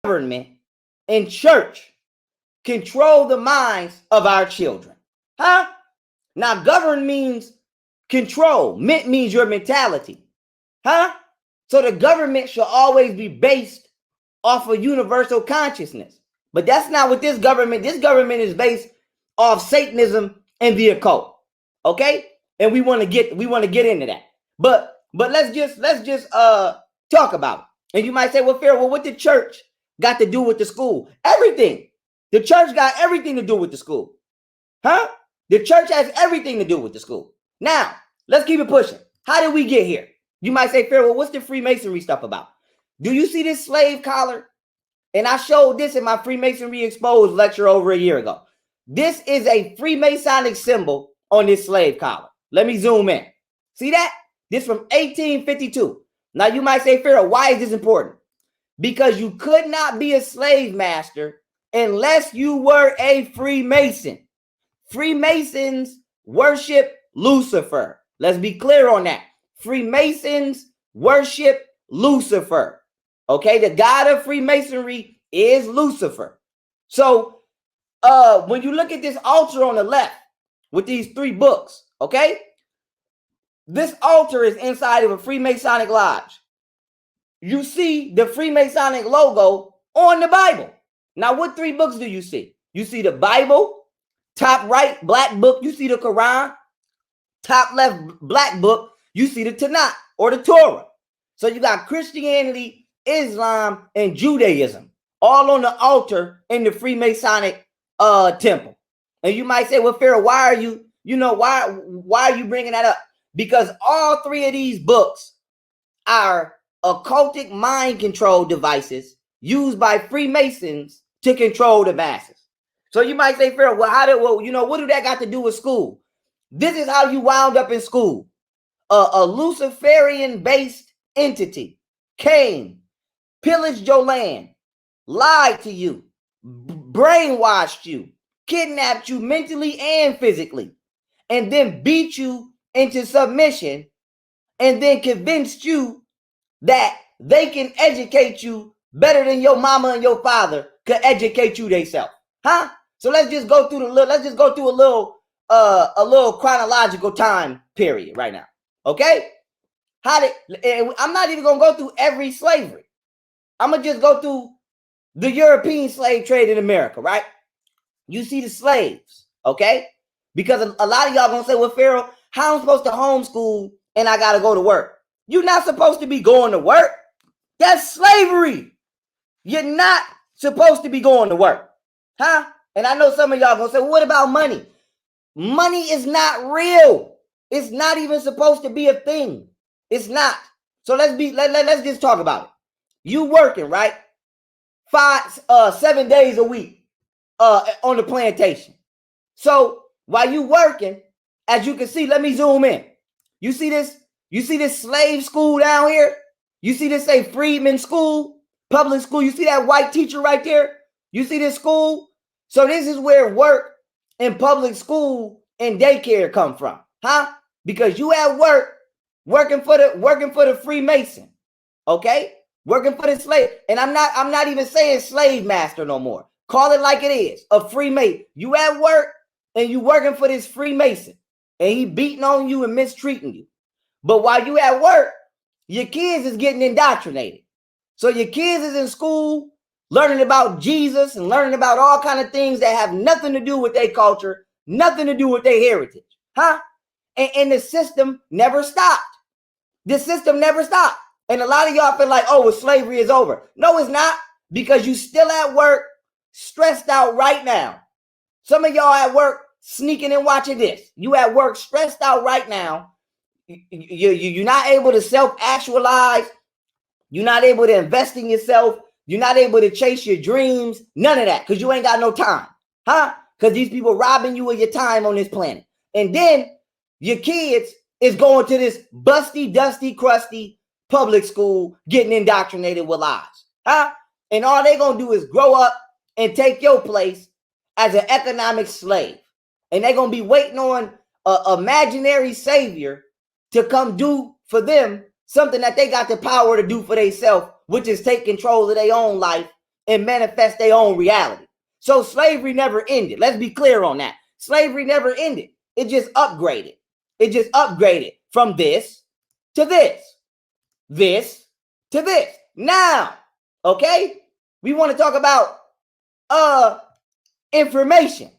government and church control the minds of our children? Huh? Now, govern means control. Ment means your mentality. Huh? So the government should always be based off of universal consciousness. But that's not what this government is based off Satanism and the occult. Okay? And we want to get into that. But let's just talk about it. And you might say, well, Pharaoh, what the church got to do with the school? Everything. The church got everything to do with the school. Huh? The church has everything to do with the school. Now, let's keep it pushing. How did we get here? You might say, Pharaoh, what's the Freemasonry stuff about? Do you see this slave collar? And I showed this in my Freemasonry Exposed lecture over a year ago. This is a Freemasonic symbol on this slave collar. Let me zoom in. See that? This from 1852. Now you might say, Pharaoh, why is this important? Because you could not be a slave master unless you were a Freemason. Freemasons worship Lucifer. Let's be clear on that. Freemasons worship Lucifer. Okay, the god of Freemasonry is Lucifer. So when you look at this altar on the left with these 3 books, okay, this altar is inside of a Freemasonic lodge. You see the Freemasonic logo on the Bible. Now, what 3 books do you see? You see the Bible, top right, black book, you see the Quran, top left, black book, you see the Tanakh or the Torah. So you got Christianity, Islam, and Judaism all on the altar in the Freemasonic temple. And you might say, well, Pharaoh, why are you bringing that up? Because all 3 of these books are occultic mind control devices used by Freemasons to control the masses. So you might say, Pharaoh, well, what do that got to do with school? This is how you wound up in school. A Luciferian-based entity came, pillaged your land, lied to you, brainwashed you, kidnapped you mentally and physically, and then beat you into submission, and then convinced you that they can educate you better than your mama and your father could educate you themselves. Huh? So let's just go through a little chronological time period right now. Okay? I'm not even gonna go through every slavery. I'm gonna just go through the European slave trade in America, right? You see the slaves, okay? Because a lot of y'all gonna say, well, Pharaoh, how am I supposed to homeschool and I gotta go to work? You're not supposed to be going to work. That's slavery. You're not supposed to be going to work. Huh? And I know some of y'all gonna say, well, what about money? Money is not real. It's not even supposed to be a thing. It's not. So let's just talk about it. You working, right? 7 days a week on the plantation. So while you working, as you can see, let me zoom in. You see this slave school down here? You see this say freedman school, public school? You see that white teacher right there? You see this school? So this is where work in public school and daycare come from, huh? Because you at work working for the Freemason, okay? Working for the slave. And I'm not even saying slave master no more. Call it like it is, a Freemason. You at work and you working for this Freemason, and he beating on you and mistreating you. But while you at work, your kids is getting indoctrinated. So your kids is in school learning about Jesus and learning about all kind of things that have nothing to do with their culture, nothing to do with their heritage, huh? And the system never stopped. The system never stopped. And a lot of y'all feel like, oh, well, slavery is over. No, it's not, because you still at work, stressed out right now. Some of y'all at work sneaking and watching this. You at work stressed out right now. You're not able to self-actualize. You're not able to invest in yourself. You're not able to chase your dreams. None of that, because you ain't got no time. Huh? Because these people robbing you of your time on this planet. And then your kids is going to this busty, dusty, crusty public school, getting indoctrinated with lies. Huh? And all they going to do is grow up and take your place as an economic slave. And they're going to be waiting on an imaginary savior to come do for them something that they got the power to do for themselves, which is take control of their own life and manifest their own reality. So slavery never ended. Let's be clear on that. Slavery never ended. It just upgraded. It just upgraded from this to this to this. Now, okay, we want to talk about information.